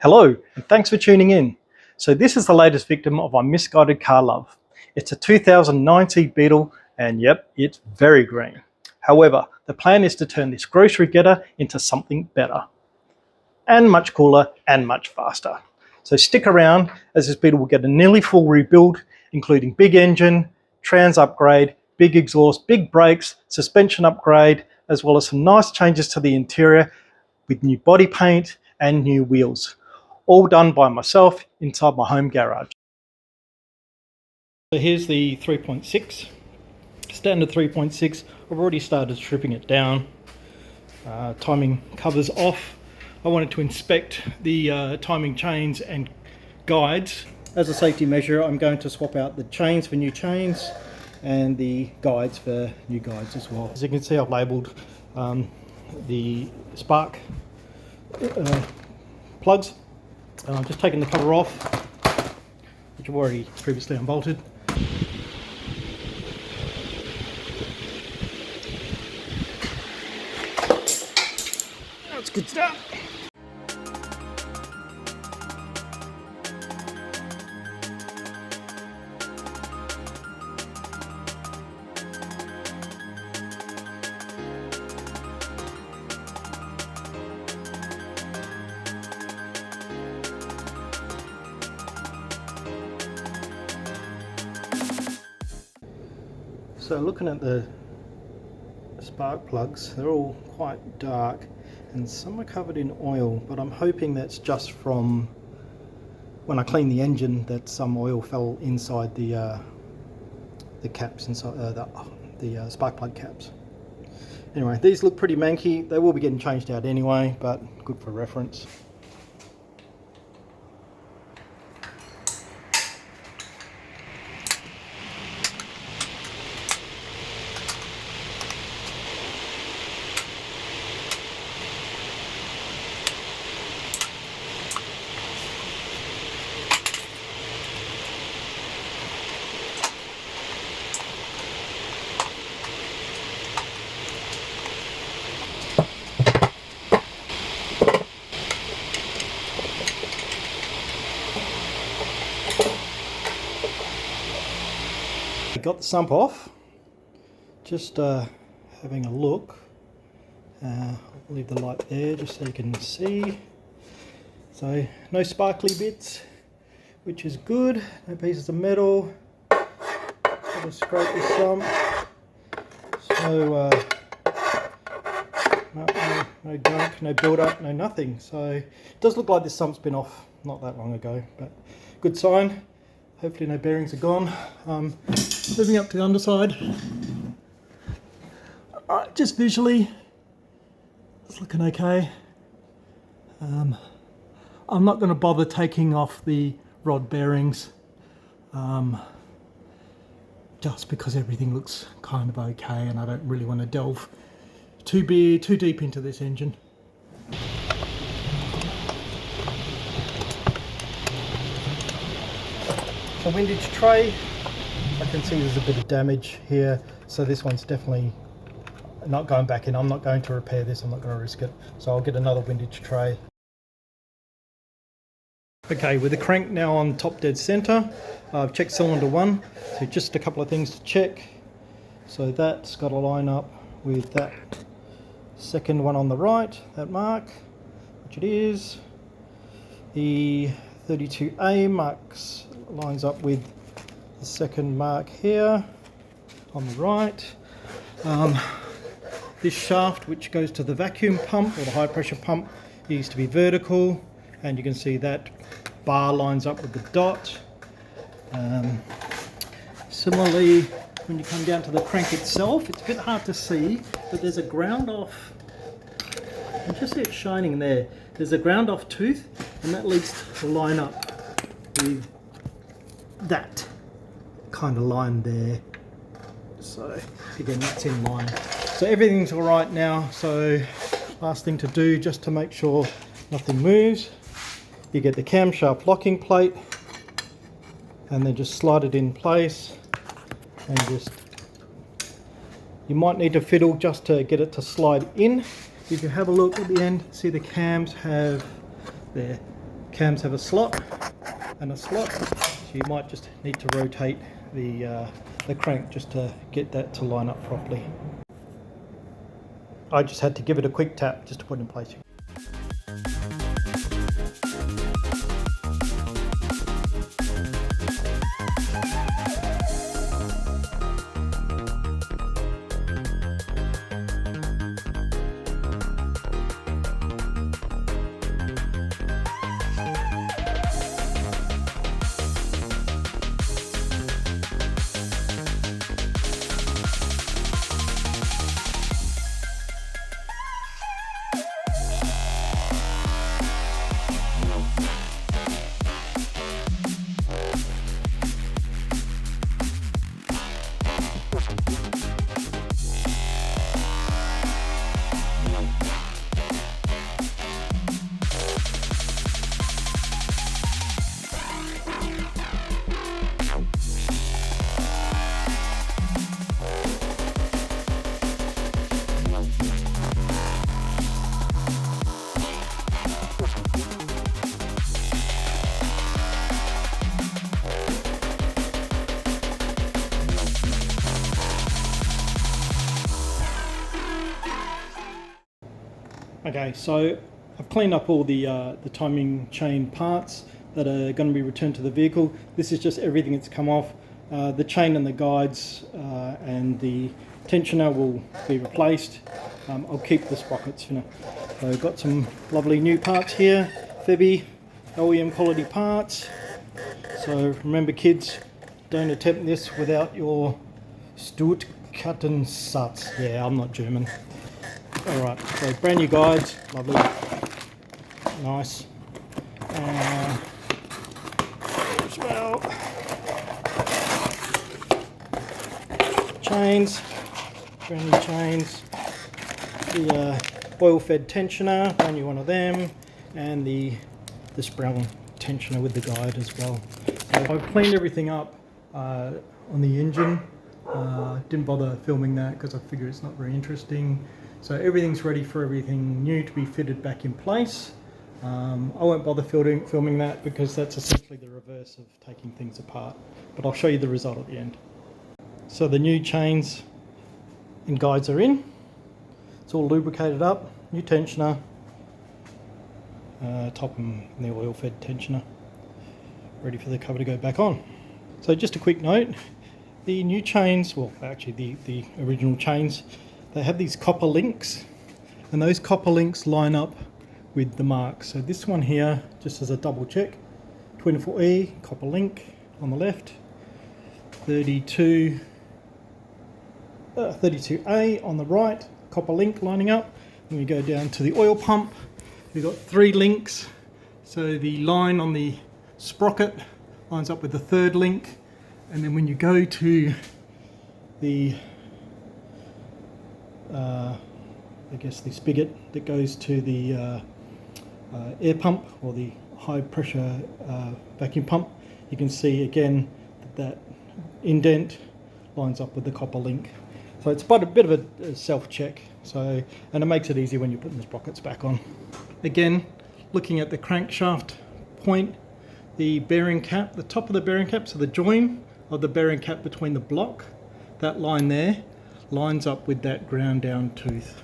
Hello, and thanks for tuning in. So this is the latest victim of my misguided car love. It's a 2019 Beetle, and yep, it's very green. However, the plan is to turn this grocery getter into something better, and much cooler, and much faster. So stick around, as this Beetle will get a nearly full rebuild, including big engine, trans upgrade, big exhaust, big brakes, suspension upgrade, as well as some nice changes to the interior with new body paint and new wheels. All done by myself inside my home garage. So here's the 3.6, standard 3.6. I've already started stripping it down. Timing covers off. I wanted to inspect the timing chains and guides. As a safety measure, I'm going to swap out the chains for new chains and the guides for new guides as well. As you can see, I've labelled the spark plugs. I'm just taking the cover off, which I've already previously unbolted. That's a good start. So looking at the spark plugs, they're all quite dark and some are covered in oil, but I'm hoping that's just from when I cleaned the engine that some oil fell inside the caps, inside the spark plug caps. Anyway, these look pretty manky. They will be getting changed out anyway, but good for reference. Got the sump off, just having a look. I'll leave the light there just so you can see. So no sparkly bits, which is good. No pieces of metal. Just scrape the sump. So no gunk, no build up, no nothing. So it does look like this sump's been off not that long ago, but good sign. Hopefully no bearings are gone. Moving up to the underside. Alright, just visually, it's looking okay. I'm not going to bother taking off the rod bearings, just because everything looks kind of okay and I don't really want to delve too deep into this engine. The windage tray, I can see there's a bit of damage here, so this one's definitely not going back in. I'm not going to repair this, I'm not going to risk it, so I'll get another windage tray. Okay, with the crank now on top dead center, I've checked cylinder 1, so just a couple of things to check. So that's got to line up with that second one on the right, that mark, which it is. The 32A lines up with the second mark here on the right. This shaft, which goes to the vacuum pump or the high pressure pump, needs to be vertical, and you can see that bar lines up with the dot. Similarly, when you come down to the crank itself, it's a bit hard to see, but there's a ground off. You can just see it shining there. There's a ground off tooth, and that needs to line up with that kind of line there. So again, that's in line. So everything's all right now. So last thing to do, just to make sure nothing moves, you get the camshaft locking plate and then just slide it in place, and just, you might need to fiddle just to get it to slide in. If you have a look at the end, see the cams have their cams have a slot and a slot, so you might just need to rotate the crank just to get that to line up properly. I just had to give it a quick tap just to put it in place. Okay, so I've cleaned up all the timing chain parts that are going to be returned to the vehicle. This is just everything that's come off. The chain and the guides and the tensioner will be replaced. I'll keep the sprockets for now. So I've got some lovely new parts here, Febby OEM quality parts. So remember kids, don't attempt this without your Stuttgarten-Satz. Yeah, I'm not German. Alright, so brand new guides, lovely, nice, as well, chains, brand new chains, the oil-fed tensioner, brand new one of them, and this brown tensioner with the guide as well. So I've cleaned everything up on the engine. Didn't bother filming that because I figure it's not very interesting. So everything's ready for everything new to be fitted back in place. I won't bother filming that because that's essentially the reverse of taking things apart. But I'll show you the result at the end. So the new chains and guides are in. It's all lubricated up, new tensioner, top and the oil-fed tensioner. Ready for the cover to go back on. So just a quick note, the new chains, well actually the original chains, they have these copper links, and those copper links line up with the marks. So this one here, just as a double check, 24E, copper link on the left, 32A on the right, copper link lining up. Then we go down to the oil pump, we've got 3 links. So the line on the sprocket lines up with the 3rd link, and then when you go to the I guess the spigot that goes to the air pump or the high pressure vacuum pump, you can see again that indent lines up with the copper link. So it's but a bit of a self-check, so, and it makes it easy when you're putting the sprockets back on. Again, looking at the crankshaft point, the bearing cap, the top of the bearing cap, so the join of the bearing cap between the block, that line there lines up with that ground down tooth.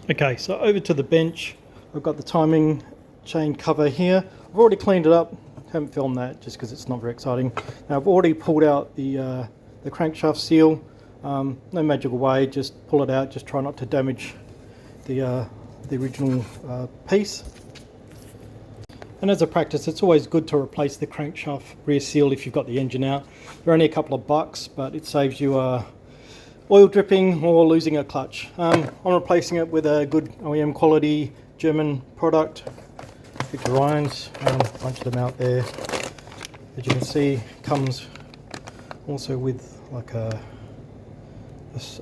Okay, so over to the bench. I've got the timing chain cover here. I've already cleaned it up, haven't filmed that just because it's not very exciting. Now I've already pulled out the crankshaft seal. No magical way, just pull it out, just try not to damage the original piece. And as a practice, it's always good to replace the crankshaft rear seal if you've got the engine out. They're only a couple of bucks, but it saves you oil dripping or losing a clutch. I'm replacing it with a good OEM quality German product, Victor Irons, a bunch of them out there. As you can see, comes also with like a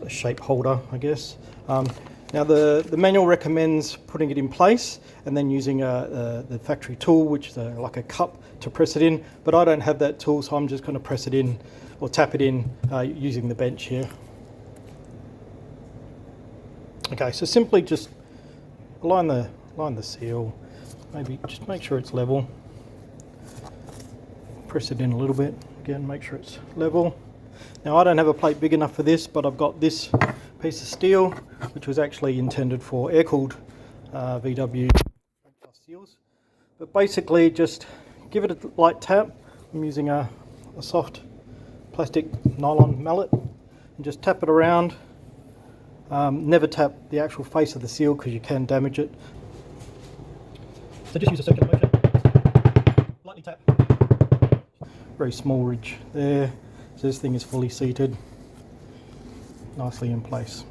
shape holder, I guess. Now the manual recommends putting it in place and then using the factory tool, which is like a cup to press it in, but I don't have that tool, so I'm just going to press it in or tap it in using the bench here. Okay, so simply just line the seal, maybe just make sure it's level. Press it in a little bit, again make sure it's level. Now I don't have a plate big enough for this, but I've got this piece of steel which was actually intended for air-cooled VW seals. But basically just give it a light tap. I'm using a soft plastic nylon mallet and just tap it around. Never tap the actual face of the seal because you can damage it. So just use a circular motion. Lightly tap. Very small ridge there. So this thing is fully seated, nicely in place.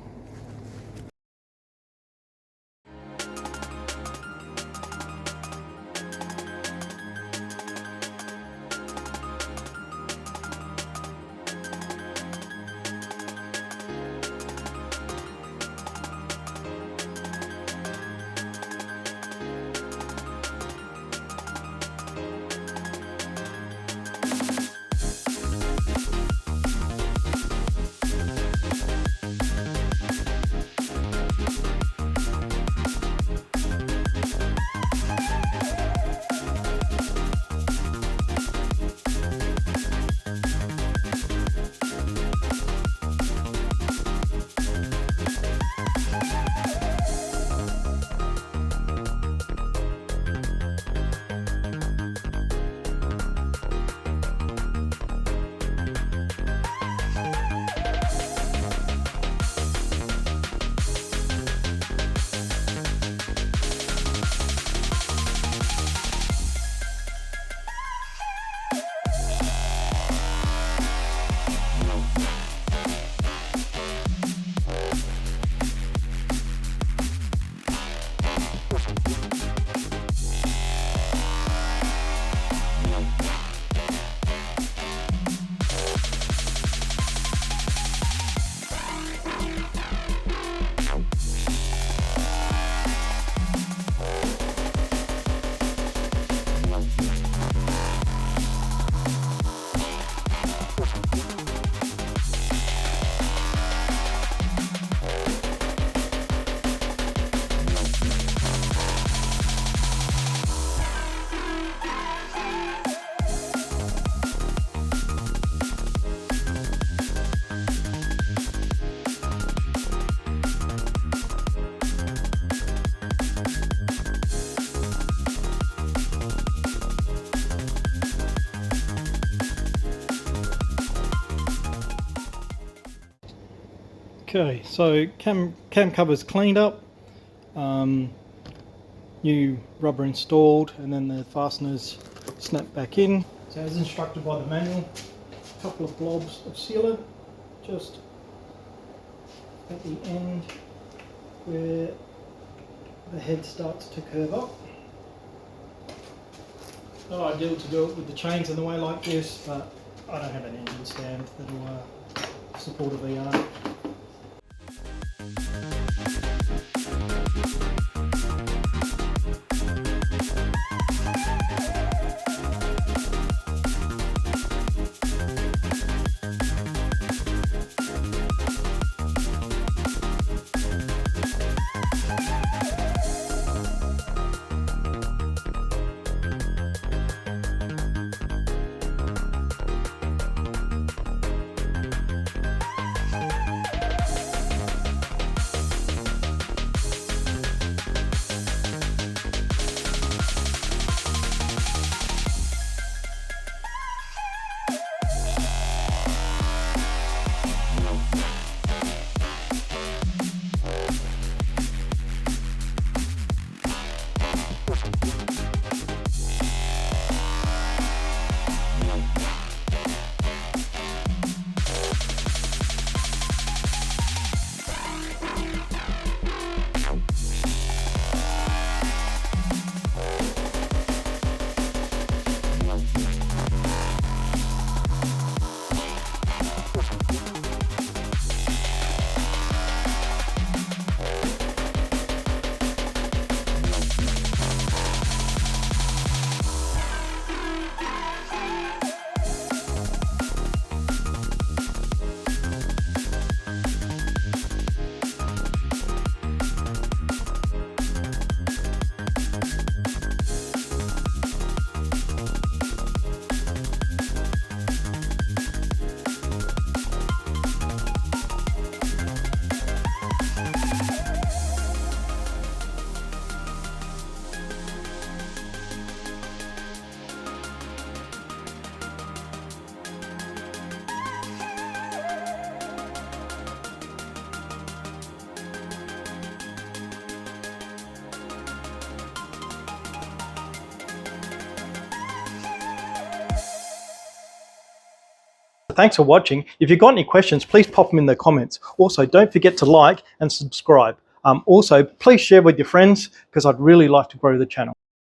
Okay, so cam cover's cleaned up, new rubber installed, and then the fasteners snap back in. So as instructed by the manual, a couple of blobs of sealer just at the end where the head starts to curve up. Not ideal to do it with the chains in the way like this, but I don't have an engine stand that'll support a VR. Thanks for watching. If you've got any questions, please pop them in the comments. Also, don't forget to like and subscribe. Also, please share with your friends because I'd really like to grow the channel.